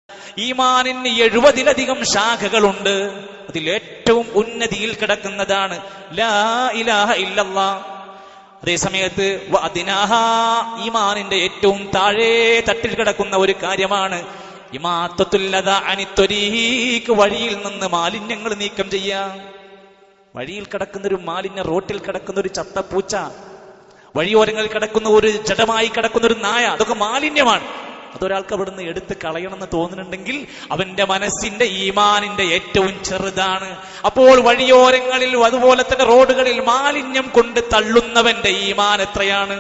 ഈമാനിന് 70-ലധികം ശാഖകളുണ്ട്. അതിലേറ്റവും ഉന്നതിയിൽ കിടക്കുന്നതാണ് ലാ ഇലാഹ ഇല്ലല്ലാഹ്. അതേ സമയത്ത് ഈമാനിന്റെ ഏറ്റവും താഴെ തട്ടിൽ കിടക്കുന്ന ഒരു കാര്യമാണ് വഴിയിൽ നിന്ന് മാലിന്യങ്ങൾ നീക്കം ചെയ്യാം. വഴിയിൽ കിടക്കുന്ന ഒരു മാലിന്യം, റോട്ടിൽ കിടക്കുന്ന ഒരു ചത്തപ്പൂച്ച, വഴിയോരങ്ങളിൽ കിടക്കുന്ന ഒരു ജഡമായി കിടക്കുന്ന ഒരു നായ, അതൊക്കെ മാലിന്യമാണ്. അതൊരാൾക്ക് അവിടുന്ന് എടുത്ത് കളയണമെന്ന് തോന്നുന്നുണ്ടെങ്കിൽ അവന്റെ മനസ്സിന്റെ ഈമാനിന്റെ ഏറ്റവും ചെറുതാണ്. അപ്പോൾ വഴിയോരങ്ങളിൽ അതുപോലെ തന്നെ റോഡുകളിൽ മാലിന്യം കൊണ്ട് തള്ളുന്നവന്റെ ഈമാൻ എത്രയാണ്?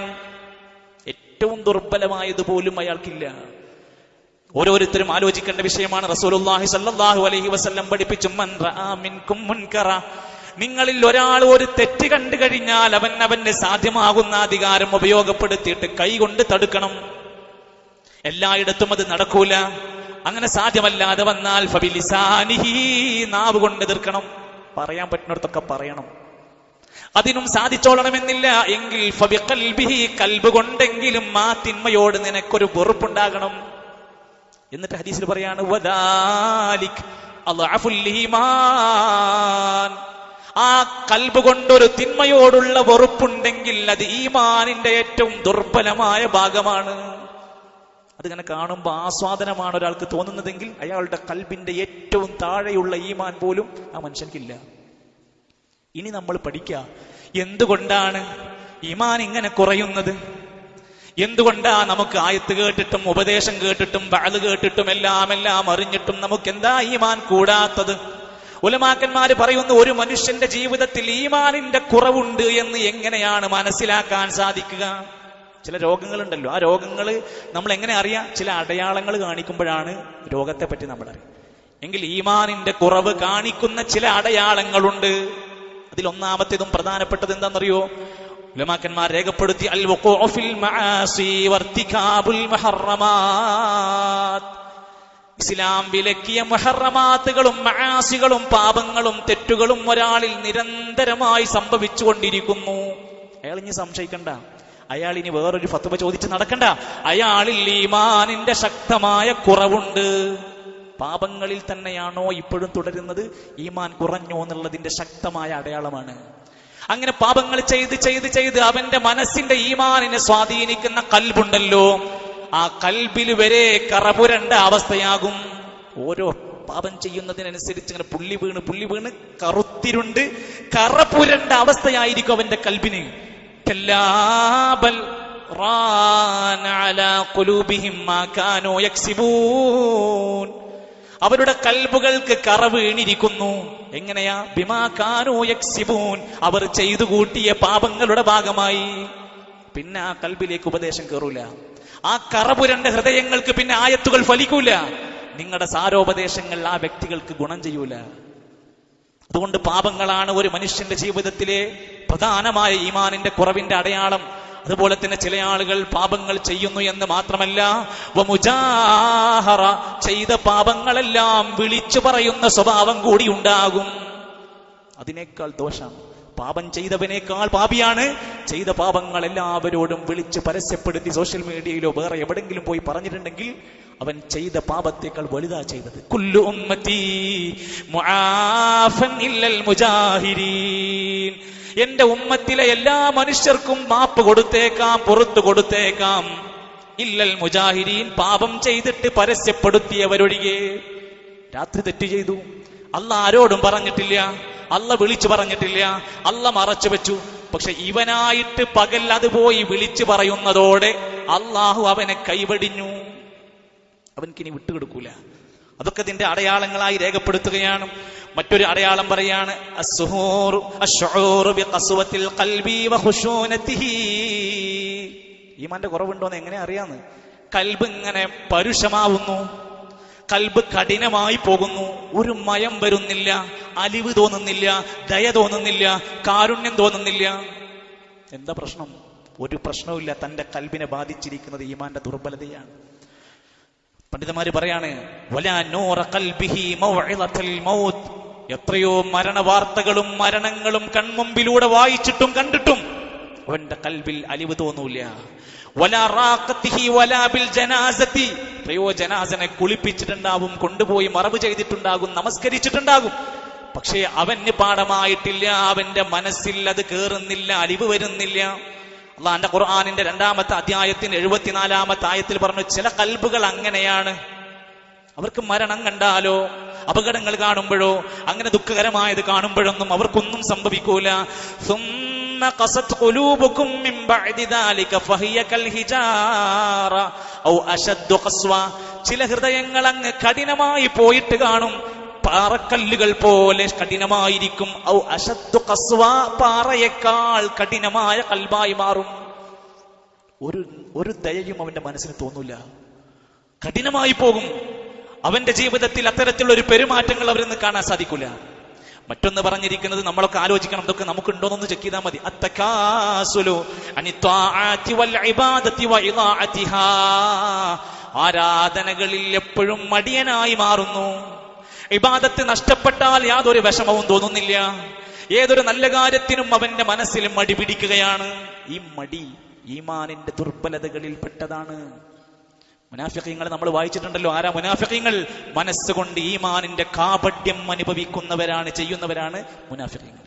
ഏറ്റവും ദുർബലമായതുപോലും അയാൾക്കില്ല. ഓരോരുത്തരും ആലോചിക്കേണ്ട വിഷയമാണ്. റസൂലുള്ളാഹി സ്വല്ലല്ലാഹു അലൈഹി വസല്ലം പഠിപ്പിച്ചു, മൻ റആ മിൻകും മുൻകറ, നിങ്ങളിൽ ഒരാൾ ഒരു തെറ്റ് കണ്ടു കഴിഞ്ഞാൽ അവന് സാധ്യമാകുന്ന അധികാരം ഉപയോഗപ്പെടുത്തിയിട്ട് കൈകൊണ്ട് തടുക്കണം. എല്ലായിടത്തും അത് നടക്കൂല. അങ്ങനെ സാധ്യമല്ലാതെ വന്നാൽ ഫബിലിസാനിഹി, നാവ് കൊണ്ട് എതിർക്കണം. പറയാൻ പറ്റുന്നിടത്തൊക്കെ പറയണം. അതിനും സാധിച്ചോളണമെന്നില്ല എങ്കിൽ ഫബിഖൽബിഹി, കൽബ് കൊണ്ടെങ്കിലും ആ തിന്മയോട് നിനക്കൊരു വെറുപ്പുണ്ടാകണം. എന്നിട്ട് ഹദീസിൽ പറയാണ് വദാലിക് അദ്അഫുൽ ഈമാൻ, ആ കൽബ് കൊണ്ടൊരു തിന്മയോടുള്ള വെറുപ്പുണ്ടെങ്കിൽ അത് ഈമാനിന്റെ ഏറ്റവും ദുർബലമായ ഭാഗമാണ്. അതിങ്ങനെ കാണുമ്പോൾ ആസ്വാദനമാണ് ഒരാൾക്ക് തോന്നുന്നതെങ്കിൽ അയാളുടെ കൽബിന്റെ ഏറ്റവും താഴെയുള്ള ഈമാൻ പോലും ആ മനുഷ്യൻക്കില്ല. ഇനി നമ്മൾ പഠിക്കുക, എന്തുകൊണ്ടാണ് ഈമാൻ ഇങ്ങനെ കുറയുന്നത്? എന്തുകൊണ്ടാ നമുക്ക് ആയത്ത് കേട്ടിട്ടും ഉപദേശം കേട്ടിട്ടും വഅദ് കേട്ടിട്ടും എല്ലാം അറിഞ്ഞിട്ടും നമുക്ക് എന്താ ഈമാൻ കൂടാത്തത്? ഉലമാക്കന്മാര് പറയുന്നു, ഒരു മനുഷ്യന്റെ ജീവിതത്തിൽ ഈമാനിന്റെ കുറവുണ്ട് എന്ന് എങ്ങനെയാണ് മനസ്സിലാക്കാൻ സാധിക്കുക? ചില രോഗങ്ങളുണ്ടല്ലോ, ആ രോഗങ്ങൾ നമ്മൾ എങ്ങനെ അറിയാം? ചില അടയാളങ്ങൾ കാണിക്കുമ്പോഴാണ് രോഗത്തെ പറ്റി നമ്മൾ അറിയാം. എങ്കിൽ ഈമാനിന്റെ കുറവ് കാണിക്കുന്ന ചില അടയാളങ്ങളുണ്ട്. അതിലൊന്നാമത്തേതും പ്രധാനപ്പെട്ടത് എന്താണെന്നറിയോ? ഉലമാക്കന്മാർ രേഖപ്പെടുത്തി, അൽ വഖൂഉ ഫിൽ മആസി വർതികാബുൽ മുഹറമാത്. ഇസ്ലാം വിലക്കിയ മുഹറമാത്തുകളും മആസികളും പാപങ്ങളും തെറ്റുകളും ഒരാളിൽ നിരന്തരമായി സംഭവിച്ചുകൊണ്ടിരിക്കുന്നു. അയാൾ ഇനി സംശയിക്കണ്ട, അയാൾ ഇനി വേറൊരു ഫത്വ ചോദിച്ച് നടക്കണ്ട. അയാളിൽ ഈമാനിന്റെ ശക്തമായ കുറവുണ്ട്. പാപങ്ങളിൽ തന്നെയാണോ ഇപ്പോഴും തുടരുന്നത്? ഈമാൻ കുറഞ്ഞോ എന്നുള്ളതിന്റെ ശക്തമായ അടയാളമാണ്. അങ്ങനെ പാപങ്ങൾ ചെയ്ത് അവന്റെ മനസ്സിന്റെ ഈമാനിനെ സ്വാധീനിക്കുന്ന കൽബുണ്ടല്ലോ, ആ കൽബിൽ വരെ കറപുരണ്ട അവസ്ഥയാകും. ഓരോ പാപം ചെയ്യുന്നതിനനുസരിച്ച് ഇങ്ങനെ പുള്ളി വീണ് കറുത്തിരുണ്ട് കറപുരണ്ട അവസ്ഥയായിരിക്കും അവന്റെ കൽബിന്. അവരുടെ കൽബുകൾക്ക് കറ വീണിരിക്കുന്നു. എങ്ങനെയാ? ബിമാ കാനൂ യക്സിബൂൻ, അവർ ചെയ്തു കൂട്ടിയ പാപങ്ങളുടെ ഭാഗമായി. പിന്നെ ആ കൽബിലേക്ക് ഉപദേശം കയറൂല. ആ കറപുരണ്ട ഹൃദയങ്ങൾക്ക് പിന്നെ ആയത്തുകൾ ഫലിക്കൂല. നിങ്ങളുടെ സാരോപദേശങ്ങൾ ആ വ്യക്തികൾക്ക് ഗുണം ചെയ്യൂല. അതുകൊണ്ട് പാപങ്ങളാണ് ഒരു മനുഷ്യന്റെ ജീവിതത്തിലെ പ്രധാനമായ ഈമാനിന്റെ കുറവിന്റെ അടയാളം. അതുപോലെ തന്നെ ചില ആളുകൾ പാപങ്ങൾ ചെയ്യുന്നു എന്ന് മാത്രമല്ല, വമുജാഹറ, ചെയ്ത പാപങ്ങളെല്ലാം വിളിച്ചു പറയുന്ന സ്വഭാവം കൂടി ഉണ്ടാകും. അതിനേക്കാൾ ദോഷമാണ്. പാപം ചെയ്തവനേക്കാൾ പാപിയാണ് ചെയ്ത പാപങ്ങൾ എല്ലാവരോടും വിളിച്ച് പരസ്യപ്പെടുത്തി സോഷ്യൽ മീഡിയയിലോ വേറെ എവിടെങ്കിലും പോയി പറഞ്ഞിട്ടുണ്ടെങ്കിൽ അവൻ ചെയ്ത പാപത്തേക്കാൾ വലുതാ ചെയ്തത്. കുല്ലു ഉമ്മത്തി മുആഫൻ ഇല്ലൽ മുജാഹിരീൻ, എന്റെ ഉമ്മത്തിലെ എല്ലാ മനുഷ്യർക്കും മാപ്പ് കൊടുത്തേക്കാം, പുറത്തു കൊടുത്തേക്കാം. ഇല്ലൽ മുജാഹിരീൻ, പാപം ചെയ്തിട്ട് പരസ്യപ്പെടുത്തിയവരൊഴികെ. രാത്രി തെറ്റ് ചെയ്തു, അല്ലാഹ് ആരോടും പറഞ്ഞിട്ടില്ല, അല്ലാഹ് വിളിച്ചു പറഞ്ഞിട്ടില്ല, അല്ലാഹ് മറച്ചു വെച്ചു. പക്ഷെ ഇവനായിട്ട് പകൽ അത് പോയി വിളിച്ചു പറയുന്നതോടെ അല്ലാഹു അവനെ കൈവടിഞ്ഞു. അവൻക്കിനി വിട്ടുകൊടുക്കൂല. അതൊക്കെ ഇതിന്റെ അടയാളങ്ങളായി രേഖപ്പെടുത്തുകയാണ്. മറ്റൊരു അടയാളം പറയാണ്, ഈമാന്റെ കുറവുണ്ടോന്ന് എങ്ങനെ അറിയാന്ന്? കൽബ് ഇങ്ങനെ പരുഷമാവുന്നു, കൽബ് കഠിനമായി പോകുന്നു, ഒരു മയം വരുന്നില്ല, അലിവ് തോന്നുന്നില്ല, ദയ തോന്നുന്നില്ല, കാരുണ്യം തോന്നുന്നില്ല. എന്താ പ്രശ്നം? ഒരു പ്രശ്നവുമില്ല. തന്റെ കൽബിനെ ബാധിച്ചിരിക്കുന്നത് ഈമാന്റെ ദുർബലതയാണ്. പണ്ഡിതന്മാര് പറയാണ്, വലാ നൂറ ഖൽബിഹി മൗഇളത്തുൽ മൗത്ത്, എത്രയോ മരണവാർത്തകളും മരണങ്ങളും കൺമുമ്പിലൂടെ വായിച്ചിട്ടും കണ്ടിട്ടും അവന്റെ കൽബിൽ അലിവ് തോന്നൂല. വലാ റാഖത്തിഹി വലാ ബിൽ ജനാസതി, ജനാസനെ കുളിപ്പിച്ചിട്ടുണ്ടാവും, കൊണ്ടുപോയി മറവ് ചെയ്തിട്ടുണ്ടാകും, നമസ്കരിച്ചിട്ടുണ്ടാകും. പക്ഷേ അവന് പാഠമായിട്ടില്ല, അവന്റെ മനസ്സിൽ അത് കേറുന്നില്ല, അലിവ് വരുന്നില്ല. അള്ളാഹുവിന്റെ ഖുർആനിന്റെ 2-ാമത്തെ അധ്യായത്തിന് 74-ാമത്തെ ആയത്തിൽ പറഞ്ഞു, ചില കൽബുകൾ അങ്ങനെയാണ്. അവർക്ക് മരണം കണ്ടാലോ അപകടങ്ങൾ കാണുമ്പോഴോ അങ്ങനെ ദുഃഖകരമായത് കാണുമ്പോഴൊന്നും അവർക്കൊന്നും സംഭവിക്കൂല. ചില ഹൃദയങ്ങൾ അങ്ങ് കഠിനമായി പോയിട്ട് കാണും, പാറക്കല്ലുകൾ പോലെ കഠിനമായിരിക്കും. ഔ അശദ്ദു ഖസ്വ, പാറയേക്കാൾ കഠിനമായ കൽബായി മാറും. ഒരു ദയയും അവന്റെ മനസ്സിന് തോന്നൂല, കഠിനമായി പോകും. അവന്റെ ജീവിതത്തിൽ അത്തരത്തിലുള്ള ഒരു പെരുമാറ്റങ്ങൾ അവരിന്ന് കാണാൻ സാധിക്കില്ല. മറ്റൊന്ന് പറഞ്ഞിരിക്കുന്നത്, നമ്മളൊക്കെ ആലോചിക്കണം, ഇതൊക്കെ നമുക്കുണ്ടോന്നൊന്ന് ചെക്ക് ചെയ്താൽ മതി. അത്തകാസുലു അനി ത്വാഅതി വൽ ഇബാദതി വ ഇളാഅതിഹാ, ആരാധനകളിൽ എപ്പോഴും മടിയനായി മാറുന്നു. ഇബാദത്ത് നഷ്ടപ്പെട്ടാൽ യാതൊരു വിഷമവും തോന്നുന്നില്ല. ഏതൊരു നല്ല കാര്യത്തിനും അവന്റെ മനസ്സിൽ മടി പിടിക്കുകയാണ്. ഈ മടി ഈമാനിന്റെ ദുർബലതകളിൽ പെട്ടതാണ്. മുനാഫിഖീങ്ങൾ നമ്മൾ വായിച്ചിട്ടുണ്ടല്ലോ. ആരാ മുനാഫിഖീങ്ങൾ? മനസ്സുകൊണ്ട് ഈമാനിന്റെ കാപട്യം അനുഭവിക്കുന്നവരാണ്, ചെയ്യുന്നവരാണ് മുനാഫിഖീങ്ങൾ.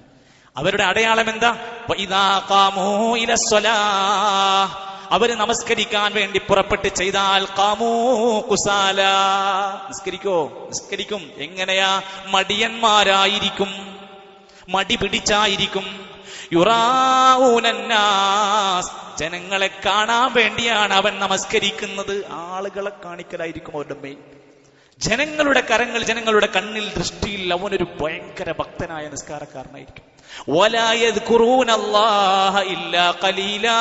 അവരുടെ അടയാളം എന്താ? വഇദാ ഖാമൂ ഇലസ്സലാഹ്, അവര് നമസ്കരിക്കാൻ വേണ്ടി പുറപ്പെട്ട് ചെയ്താൽ ഖാമൂ കുസാല, നിസ്കരിക്കും. എങ്ങനെയാ? മടിയന്മാരായിരിക്കും, മടി പിടിച്ചായിരിക്കും. യുറാഊനന്നാസ്, ജനങ്ങളെ കാണാൻ വേണ്ടിയാണ് അവൻ നമസ്കരിക്കുന്നത്. ആളുകളെ കാണിക്കലായിരിക്കും അവരുടെ മെയിൻ. ജനങ്ങളുടെ കരങ്ങൾ, ജനങ്ങളുടെ കണ്ണിൽ, ദൃഷ്ടിയിൽ അവനൊരു ഭയങ്കര ഭക്തനായ നിസ്കാരക്കാരനായിരിക്കും. വലാ യദ്കുറൂനല്ലാഹ ഇല്ലാ ഖലീലാ,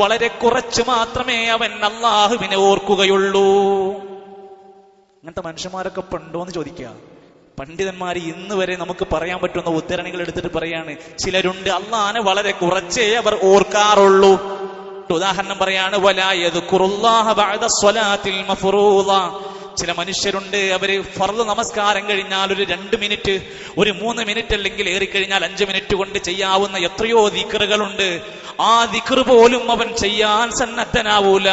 വളരെ കുറച്ച് മാത്രമേ അവൻ അല്ലാഹുവിനെ ഓർക്കുകയുള്ളൂ. അങ്ങനത്തെ മനുഷ്യന്മാരൊക്കെ ഉണ്ടോന്ന് ചോദിക്കുക. പണ്ഡിതന്മാർ ഇന്ന് വരെ നമുക്ക് പറയാൻ പറ്റുന്ന ഉദ്ധരണികൾ എടുത്തിട്ട് പറയാണ്, ചിലരുണ്ട് അള്ളാഹനെ വളരെ കുറച്ചേ അവർ ഓർക്കാറുള്ളൂ. ഉദാഹരണം പറയാണ്, വലാ യദ്കുറുല്ലാഹ ബഅദ സ്വലാത്തിൽ മഫ്റൂള, ചില മനുഷ്യരുണ്ട്, അവര് ഫർള് നമസ്കാരം കഴിഞ്ഞാൽ ഒരു 2 മിനിറ്റ്, ഒരു 3 മിനിറ്റ്, അല്ലെങ്കിൽ ഏറിക്കഴിഞ്ഞാൽ 5 മിനിറ്റ് കൊണ്ട് ചെയ്യാവുന്ന എത്രയോ ദിക്റുകളുണ്ട്. ആ ദിക്റ് പോലും അവൻ ചെയ്യാൻ സന്നദ്ധനാവൂല.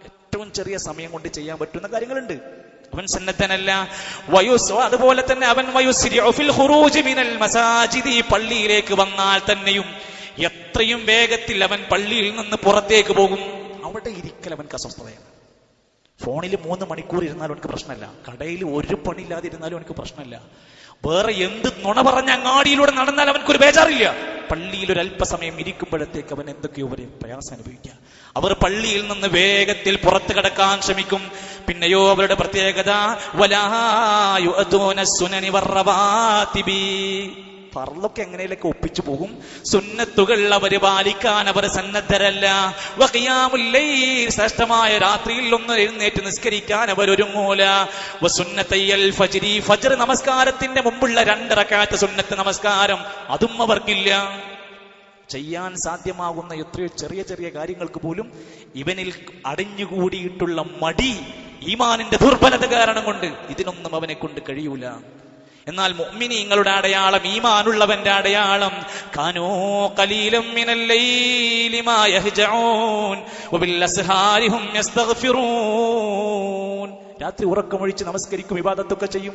ഏറ്റവും ചെറിയ സമയം കൊണ്ട് ചെയ്യാൻ പറ്റുന്ന കാര്യങ്ങളുണ്ട്, അവൻ സന്നദ്ധനല്ല. അതുപോലെ തന്നെ അവൻ പള്ളിയിലേക്ക് വന്നാൽ തന്നെയും എത്രയും വേഗത്തിൽ അവൻ പള്ളിയിൽ നിന്ന് പുറത്തേക്ക് പോകും. അവിടെ ഇരിക്കൽ അവൻക്ക് അസ്വസ്ഥതയാണ്. ഫോണിൽ 3 മണിക്കൂർ ഇരുന്നാലും എനിക്ക് പ്രശ്നമല്ല, കടയിൽ ഒരു പണിയില്ലാതെ ഇരുന്നാലും എനിക്ക് പ്രശ്നമല്ല, വേറെ എന്ത് നുണ പറഞ്ഞ അങ്ങാടിയിലൂടെ നടന്നാൽ അവനക്കൊരു ബേജാറില്ല. പള്ളിയിൽ ഒരു അല്പസമയം ഇരിക്കുമ്പോഴത്തേക്ക് അവൻ എന്തൊക്കെയോ ഒരു പ്രയാസം അനുഭവിക്കുക. അവർ പള്ളിയിൽ നിന്ന് വേഗത്തിൽ പുറത്തു കടക്കാൻ ശ്രമിക്കും. പിന്നെയോ അവരുടെ പ്രത്യേകത, വലാ യുഅതൂന സുനനി വറവാതിബി, ഫർളൊക്കെ എങ്ങനെയൊക്കെ ഒപ്പിച്ചു പോകും, സുന്നത്തുകൾ അവർ പാലിക്കാൻ അവർ സന്നദ്ധരല്ല. വഖിയാമുൽ ലൈൽ, ശ്രേഷ്ഠമായ രാത്രിയിൽ ഒന്ന് എഴുന്നേറ്റ് നിസ്കരിക്കാൻ അവർ ഒരുങ്ങൂല. വസുന്നത്തയ്യൽ ഫജ്രി, ഫജ്ർ നമസ്കാരത്തിന്റെ മുമ്പുള്ള 2 റക്അത്ത് സുന്നത്ത് നമസ്കാരം, അതും അവർക്കില്ല. ചെയ്യാൻ സാധ്യമാകുന്ന എത്രയോ ചെറിയ ചെറിയ കാര്യങ്ങൾക്ക് പോലും ഇവനിൽ അടിഞ്ഞുകൂടിയിട്ടുള്ള മടി, ഈമാനിന്റെ ദുർബലത കാരണം കൊണ്ട് ഇതിനൊന്നും അവനെ കൊണ്ട് കഴിയൂല. എന്നാൽ മുഅ്മിനീങ്ങളുടെ അടയാളം, ഈമാനുള്ളവന്റെ അടയാളം, കാനൂ ഖലീലം മിനൽ ലൈലി മാ യഹ്ജഊൻ വബിൽ അസ്ഹാരി ഹും യസ്തഗ്ഫിറൂൻ, രാത്രി ഉറക്കമൊഴിച്ച് നമസ്കരിക്കും, ഇബാദത്തൊക്കെ ചെയ്യും,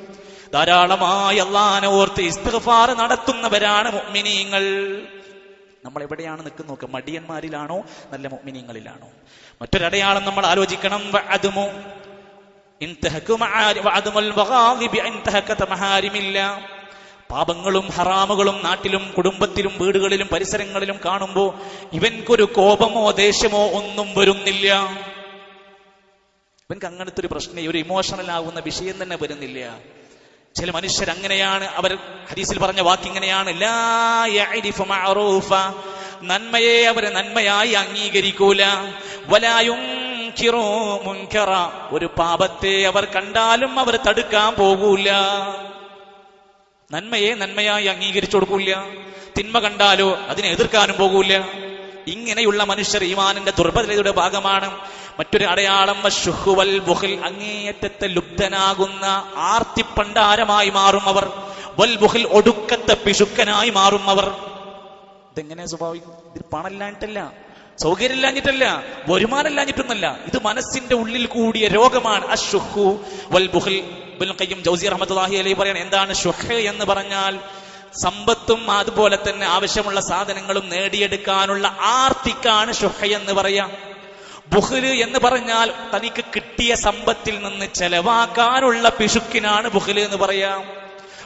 ധാരാളമായി അല്ലാഹുവിനെ ഓർത്ത് ഇസ്തിഗ്ഫാർ നടത്തുന്നവരാണ് മുഅ്മിനീങ്ങൾ. നമ്മൾ എവിടെയാണ് നിൽക്കുന്ന നോക്കുക, മടിയന്മാരിലാണോ നല്ല മുഅ്മിനീങ്ങളിലാണോ? മറ്റൊരടയാളം നമ്മൾ ആലോചിക്കണം, വഅദ്മു പാപങ്ങളും ഹറാമുകളും നാട്ടിലും കുടുംബത്തിലും വീടുകളിലും പരിസരങ്ങളിലും കാണുമ്പോ ഇവൻക്കൊരു കോപമോ ദേഷ്യമോ ഒന്നും വരുന്നില്ല. ഇവൻക്ക് അങ്ങനത്തെ ഒരു പ്രശ്നം, ഒരു ഇമോഷണൽ ആകുന്ന വിഷയം തന്നെ വരുന്നില്ല. ചില മനുഷ്യർ അങ്ങനെയാണ്. അവർ ഹദീസിൽ പറഞ്ഞ വാക്കിങ്ങനെയാണ്, ലാ യഅരിഫു മഅറൂഫ, നന്മയെ അവർ നന്മയായി അംഗീകരിക്കൂല. വലാ യുൻകിറു മുൻകറ, ഒരു പാപത്തെ അവർ കണ്ടാലും അവർ തടുക്കാൻ പോകൂല. നന്മയെ നന്മയായി അംഗീകരിച്ചു കൊടുക്കൂല, തിന്മ കണ്ടാലോ അതിനെ എതിർക്കാനും പോകൂല. ഇങ്ങനെയുള്ള മനുഷ്യർ ഈമാനിന്റെ ദുർബലതയുടെ ഭാഗമാണ്. മറ്റൊരു അടയാളം വശുഹു വൽ ബുഖൽ, അങ്ങേയറ്റത്തെ ലുബ്ധനാകുന്ന ആർത്തിപ്പണ്ടാരമായി മാറും അവർ. വൽ ബുഖൽ, ഒടുക്കത്തെ പിശുക്കനായി മാറും അവർ. ഇതെങ്ങനെ സ്വാഭാവികം? ഇതിൽ പണമില്ലായിട്ടല്ല, സൗകര്യമില്ലാഞ്ഞിട്ടല്ല, വരുമാനമില്ലാഞ്ഞിട്ടൊന്നല്ല. ഇത് മനസ്സിന്റെ ഉള്ളിൽ കൂടിയ രോഗമാണ്. അശ്ശുഹു വൽ ബുഖൽ. ഇബ്നുൽ ഖയ്യിം ജൗസി റഹ്മത്തുള്ളാഹി അലൈഹി പറയാണ്, എന്താണ് ശുഹ് എന്ന് പറഞ്ഞാൽ? സമ്പത്തും അതുപോലെ തന്നെ ആവശ്യമുള്ള സാധനങ്ങളും നേടിയെടുക്കാനുള്ള ആർത്തിക്കാണ് ശുഹ് എന്ന് പറയാം. ബുഖ്ല് എന്ന് പറഞ്ഞാൽ തനിക്ക് കിട്ടിയ സമ്പത്തിൽ നിന്ന് ചെലവാക്കാനുള്ള പിശുക്കിനാണ് ബുഖ്ല് എന്ന് പറയാം.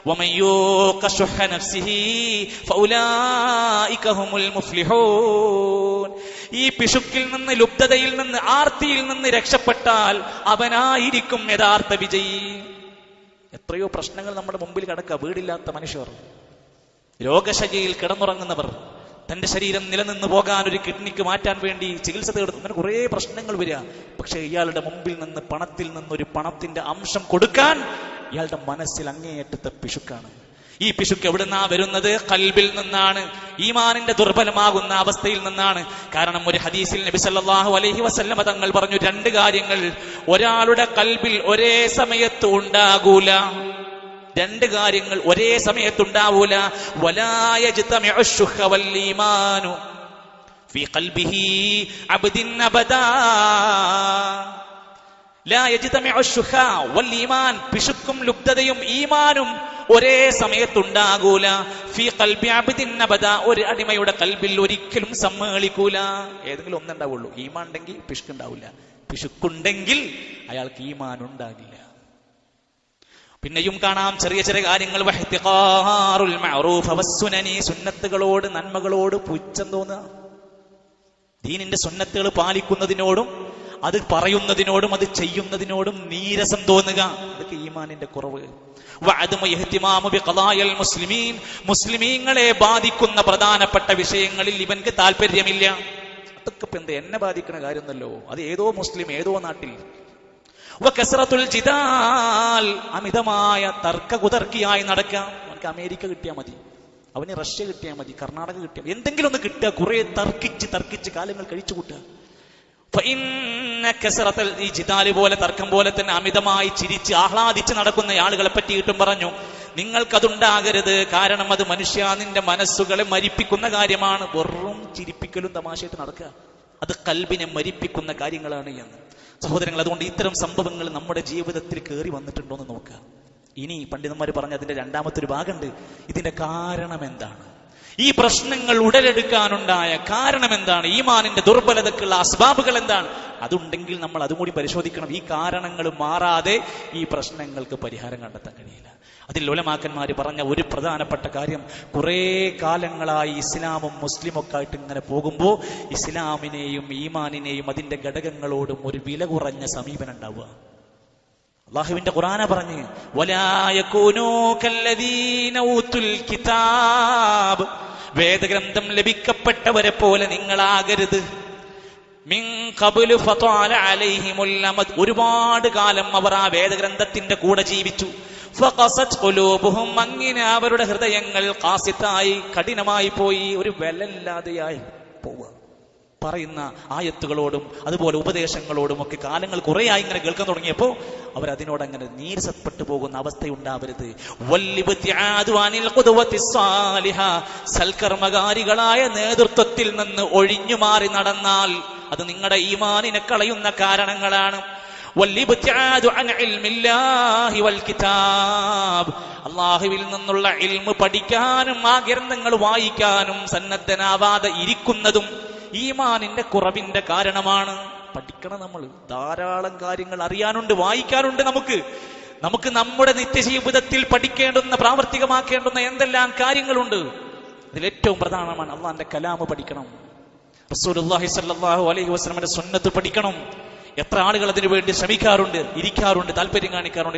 وَمَن يُوقَ شُحَّ نَفْسِهِ فَأُولَٰئِكَ هُمُ الْمُفْلِحُونَ. ഈ പിശുക്കിൽ നിന്ന്, ലുബ്ധതയിൽ നിന്ന്, ആർത്തിയിൽ നിന്ന് രക്ഷപ്പെട്ടാൽ അവനായിരിക്കും യഥാർത്ഥ വിജയി. എത്രയോ പ്രശ്നങ്ങൾ നമ്മുടെ മുമ്പിൽ കിടക്കുക. വീടില്ലാത്ത മനുഷ്യർ, രോഗശയ്യയിൽ കിടന്നുറങ്ങുന്നവർ, തന്റെ ശരീരം നിലനിന്ന് പോകാൻ ഒരു കിഡ്നിക്ക് മാറ്റാൻ വേണ്ടി ചികിത്സ തേടുന്നു. അങ്ങനെ കുറെ പ്രശ്നങ്ങൾ വരിക. പക്ഷെ ഇയാളുടെ മുമ്പിൽ നിന്ന് പണത്തിൽ നിന്നൊരു പണത്തിന്റെ അംശം കൊടുക്കാൻ ഇയാളുടെ മനസ്സിൽ അങ്ങേയറ്റത്തെ പിശുക്കാണ്. ഈ പിശുക്ക് എവിടുന്നാ വരുന്നത്? ഖൽബിൽ നിന്നാണ്, ഈമാനിന്റെ ദുർബലമാകുന്ന അവസ്ഥയിൽ നിന്നാണ്. കാരണം ഒരു ഹദീസിൽ നബി സല്ലല്ലാഹു അലൈഹി വസല്ലമ തങ്ങൾ പറഞ്ഞു, രണ്ട് കാര്യങ്ങൾ ഒരാളുടെ ഖൽബിൽ ഒരേ സമയത്ത് ഉണ്ടാകൂല. രണ്ട് കാര്യങ്ങൾ ഒരേ സമയത്തുണ്ടാവൂല. വലാ യജ്തമിഉ അശ്ശുഹ വൽ ഈമാനു ഫീ ഖൽബിഹി അബ്ദിൻ അബദാ. ലാ യജ്തമിഉ അശ്ശുഹ വൽ ഈമാൻ, പിശുക്കും ലുബ്ധതയും ഈമാനും ഒരേ സമയത്തുണ്ടാകൂല. ഫീ ഖൽബി അബ്ദിൻ അബദാ, ഒരു അടിമയുടെ ഖൽബിൽ ഒരിക്കലും സമ്മേളിക്കൂല. ഏതെങ്കിലും ഒന്നുണ്ടാവുള്ളൂ. ഈമാൻ ഉണ്ടെങ്കിൽ പിശുക്കുണ്ടാവില്ല, പിശുക്കുണ്ടെങ്കിൽ അയാൾക്ക് ഈമാൻ ഉണ്ടാകില്ല. പിന്നെയും കാണാം ചെറിയ ചെറിയ കാര്യങ്ങൾ. വഹ്തിഖാറുൽ മഅറൂഫ് വസ്സുനനി, സുന്നത്തുകളോട്, നന്മകളോട് പുച്ഛം തോന്നുക. ദീനിന്റെ സുന്നത്തുകൾ പാലിക്കുന്നതിനോടും അത് പറയുന്നതിനോടും അത് ചെയ്യുന്നതിനോടും നീരസം തോന്നുക. അതൊക്കെ ഈമാനിന്റെ കുറവ്. വഅദമു ഇഹ്തിമാമു ബിഖളായൽ മുസ്ലിമീൻ, മുസ്ലിമീങ്ങളെ ബാധിക്കുന്ന പ്രധാനപ്പെട്ട വിഷയങ്ങളിൽ ഇവൻക്ക് താല്പര്യമില്ല. അതൊക്കെ ഇപ്പൊ എന്താ, എന്നെ ബാധിക്കുന്ന കാര്യമൊന്നല്ലോ, അത് ഏതോ മുസ്ലിം ഏതോ നാട്ടിൽ. വകസ്റത്തുൽ ജിദാൽ, അമിതമായ തർക്കകുതർക്കിയായി നടക്കാം. അവനക്ക് അമേരിക്ക കിട്ടിയാൽ മതി, അവന് റഷ്യ കിട്ടിയാൽ മതി, കർണാടക കിട്ടിയാൽ മതി, എന്തെങ്കിലും ഒന്ന് കിട്ടുക. കുറെ തർക്കിച്ച് കാലങ്ങൾ കഴിച്ചു കൂട്ടുക. ഈ ജിദാല് പോലെ, തർക്കം പോലെ തന്നെ അമിതമായി ചിരിച്ച് ആഹ്ലാദിച്ച് നടക്കുന്ന ആളുകളെ പറ്റിയിട്ടും പറഞ്ഞു, നിങ്ങൾക്കതുണ്ടാകരുത്. കാരണം അത് മനുഷ്യാനിന്റെ മനസ്സുകളെ മരിപ്പിക്കുന്ന കാര്യമാണ്. വെറും ചിരിപ്പിക്കലും തമാശയായിട്ട് നടക്കുക, അത് കൽബിനെ മരിപ്പിക്കുന്ന കാര്യങ്ങളാണ് എന്ന്. സഹോദരങ്ങൾ, അതുകൊണ്ട് ഇത്തരം സംഭവങ്ങൾ നമ്മുടെ ജീവിതത്തിൽ കയറി വന്നിട്ടുണ്ടോ എന്ന് നോക്കുക. ഇനി പണ്ഡിതന്മാർ പറഞ്ഞ അതിന്റെ രണ്ടാമത്തെ ഒരു ഭാഗമുണ്ട്. ഇതിന്റെ കാരണം എന്താണ്? ഈ പ്രശ്നങ്ങൾ ഉടലെടുക്കാനുണ്ടായ കാരണം എന്താണ്? ഈമാനിന്റെ ദുർബലതക്കുള്ള അസ്ബാബുകൾ എന്താണ്? അതുണ്ടെങ്കിൽ നമ്മൾ അതും കൂടി പരിശോധിക്കണം. ഈ കാരണങ്ങൾ മാറാതെ ഈ പ്രശ്നങ്ങൾക്ക് പരിഹാരം കണ്ടെത്താൻ കഴിയില്ല. അതിൽ ഉലമാക്കന്മാർ പറഞ്ഞ ഒരു പ്രധാനപ്പെട്ട കാര്യം, കുറെ കാലങ്ങളായി ഇസ്ലാമും മുസ്ലിമൊക്കെ ആയിട്ട് ഇങ്ങനെ പോകുമ്പോൾ ഇസ്ലാമിനെയും ഈമാനിനെയും അതിന്റെ ഘടകങ്ങളോടും ഒരു വില കുറഞ്ഞ സമീപനം ഉണ്ടാവുക. അല്ലാഹുവിന്റെ ഖുർആന പറഞ്ഞ്, വലാ യകൂനൂ കല്ലദീന ഊതുൽ കിതാബ്, വേദഗ്രന്ഥം ലഭിക്കപ്പെട്ടവരെ പോലെ നിങ്ങളാകരുത്. മിൻ ഖബ്ലു ഫതഅല അലൈഹിമുൽ അമദ്, ഒരുപാട് കാലം അവർ ആ വേദഗ്രന്ഥത്തിന്റെ കൂടെ ജീവിച്ചു. ഫഖസത് ഖുലൂബുഹും, അങ്ങനെ അവരുടെ ഹൃദയങ്ങൾ ഖാസിത്തായി, കഠിനമായി പോയി, ഒരു വിലയില്ലാതെയായി പോവുക. പറയുന്ന ആയത്തുകളോടും അതുപോലെ ഉപദേശങ്ങളോടും ഒക്കെ കാലങ്ങൾ കുറേയായി ഇങ്ങനെ കേൾക്കാൻ തുടങ്ങിയപ്പോൾ അവരതിനോട് അങ്ങനെ നീരസപ്പെട്ടു പോകുന്ന അവസ്ഥയുണ്ടാവരുത്. സൽക്കർമ്മകാരികളായ നേതൃത്വത്തിൽ നിന്ന് ഒഴിഞ്ഞു മാറി നടന്നാൽ അത് നിങ്ങളുടെ ഈമാനിനെ കളയുന്ന കാരണങ്ങളാണ്. അല്ലാഹുവിൽ നിന്നുള്ള ഇൽമ് പഠിക്കാനും ആ ഗ്രന്ഥങ്ങൾ വായിക്കാനും സന്നദ്ധനാവാതെ ഇരിക്കുന്നതും ഈമാനിന്റെ കുറവിന്റെ കാരണമാണ്. പഠിക്കണം, നമ്മൾ ധാരാളം കാര്യങ്ങൾ അറിയാനുണ്ട്, വായിക്കാനുണ്ട്. നമുക്ക് നമ്മുടെ നിത്യജീവിതത്തിൽ പഠിക്കേണ്ടുന്ന, പ്രാവർത്തികമാക്കേണ്ടുന്ന എന്തെല്ലാം കാര്യങ്ങളുണ്ട്. അതിലേറ്റവും പ്രധാനമാണ് അള്ളാന്റെ കലാമ് പഠിക്കണം, റസൂലുള്ളാഹി സ്വല്ലല്ലാഹു അലൈഹി വസല്ലമയുടെ സുന്നത്ത് പഠിക്കണം. എത്ര ആളുകൾ അതിനു വേണ്ടി ശ്രമിക്കാറുണ്ട്, ഇരിക്കാറുണ്ട്, താല്പര്യം കാണിക്കാറുണ്ട്.